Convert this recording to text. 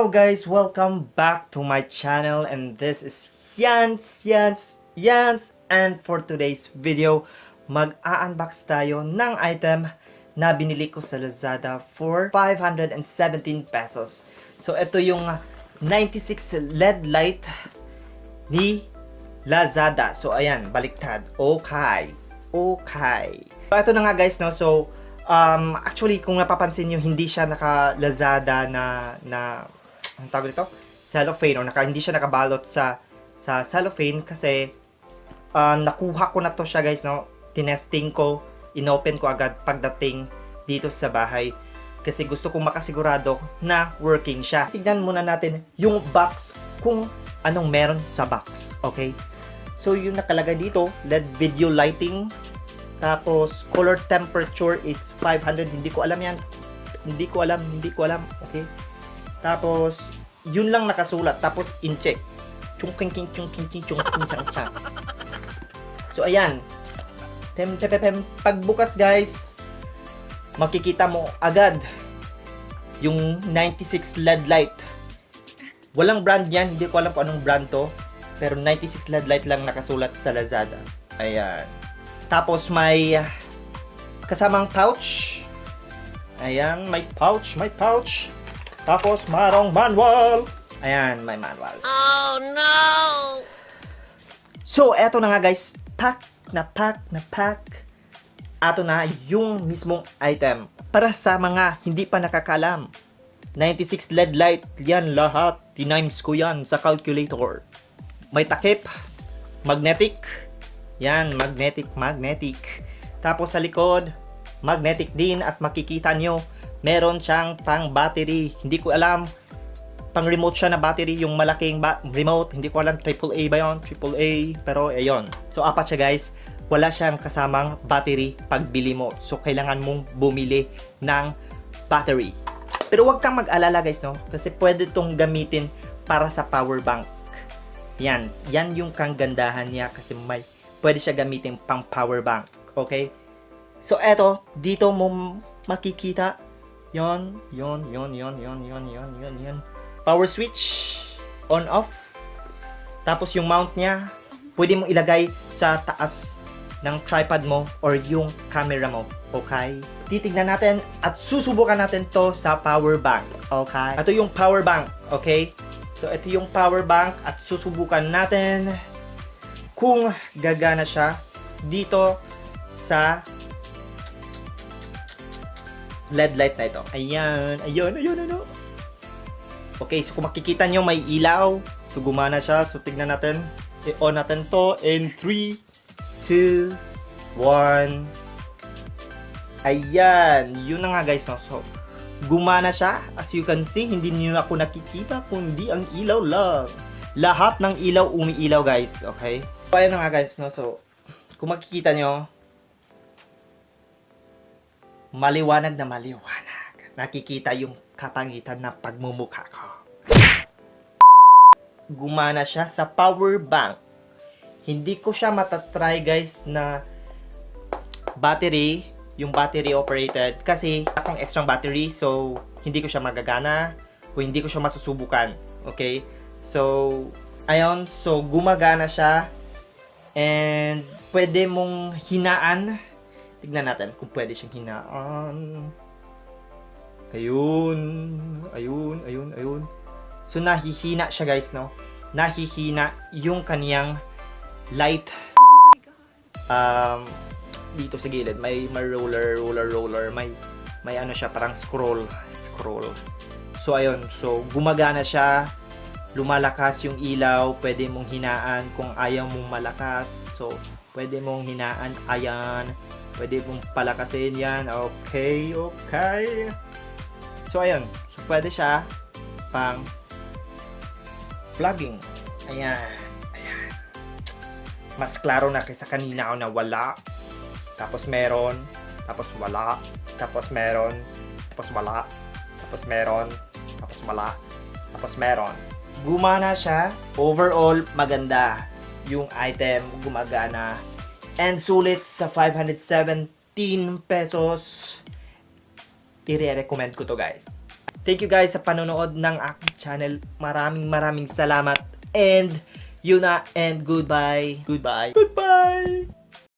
guys, welcome back to my channel, and this is Yans, and for today's video, mag-a-unbox tayo ng item na binili ko sa Lazada for 517 pesos. So ito yung 96 LED light ni Lazada. So ayan, baliktad. Okay. So ito na nga guys, no. So actually, kung napapansin nyo, hindi siya naka-Lazada na ang tawag dito? Cellophane, o hindi siya nakabalot sa cellophane kasi nakuha ko na to siya guys, no? Tinesting ko, inopen ko agad pagdating dito sa bahay kasi gusto kong makasigurado na working siya. Tignan muna natin yung box kung anong meron sa box, okay? So yung nakalagay dito, LED video lighting. Tapos, color temperature is 500. Hindi ko alam yan. Hindi ko alam. Okay? Tapos, yun lang nakasulat. Tapos, in-check. So, ayan. Pagbukas, guys, makikita mo agad yung 96 LED light. Walang brand yan. Hindi ko alam kung anong brand to. Pero 96 LED light lang nakasulat sa Lazada. Ayan. Tapos may kasamang pouch. Ayan, may pouch. Tapos marong manual. Ayan, may manual. Oh no! So, eto na nga guys. Pack. Ato na yung mismong item. Para sa mga hindi pa nakakalam. 96 LED light. Yan lahat. Tinimes ko yan sa calculator. May takip. Magnetic. Yan, magnetic. Tapos sa likod, magnetic din at makikita nyo, meron siyang pang battery. Hindi ko alam, pang remote siya na battery, yung malaking remote. Hindi ko alam, AAA ba yun? AAA, pero ayun. So, apat siya guys. Wala siyang kasamang battery pagbili mo. So, kailangan mong bumili ng battery. Pero wag kang mag-alala guys, no? Kasi pwede itong gamitin para sa power bank. Yan yung kagandahan niya kasi pwede siya gamitin pang power bank. Okay? So, eto. Dito mo makikita. Yon. Power switch. On, off. Tapos yung mount niya, pwede mong ilagay sa taas ng tripod mo or yung camera mo. Okay? Titignan natin at susubukan natin to sa power bank. Okay? Ito yung power bank. Okay? So, ito yung power bank at susubukan natin kung gagana siya dito sa LED light na ito. Ayan. Okay, so kung makikita nyo may ilaw. So gumana siya. So tignan natin. I-on natin to in 3, 2, 1. Ayan. Yun na nga guys. No? So gumana siya. As you can see, hindi niyo ako nakikita kundi ang ilaw lang. Lahat ng ilaw umiilaw guys. Okay? So, ayan na nga guys, no? So, kung makikita nyo, maliwanag. Nakikita yung kapangitan na pagmumukha ko. Gumana siya sa power bank. Hindi ko siya matatry guys na battery, yung battery operated. Kasi akong extra battery, so hindi ko siya magagana o hindi ko siya masusubukan. Okay? So, ayun. So, gumagana siya. And pwede mong hinaan. Tignan natin kung pwede siyang hinaan. Ayun. So nahihina siya guys, no? Nahihina yung kaniyang light. Dito sa gilid may roller. May ano siya, parang scroll. So ayun. So gumagana siya. Lumalakas yung ilaw, pwede mong hinaan kung ayaw mong malakas. So, pwede mong hinaan, ayan. Pwede mong palakasin yan. Okay. So, ayun. So, pwede siya pang vlogging. Ayan. Mas klaro na kaysa kanina ako na wala. Tapos meron. Tapos wala. Tapos meron. Tapos wala. Tapos meron. Tapos wala. Tapos meron. Gumana siya. Overall, maganda yung item. Gumagana. And sulit sa 517 pesos. I-recommend ko to guys. Thank you guys sa panonood ng aking channel. Maraming salamat. And yun na, and goodbye. Goodbye.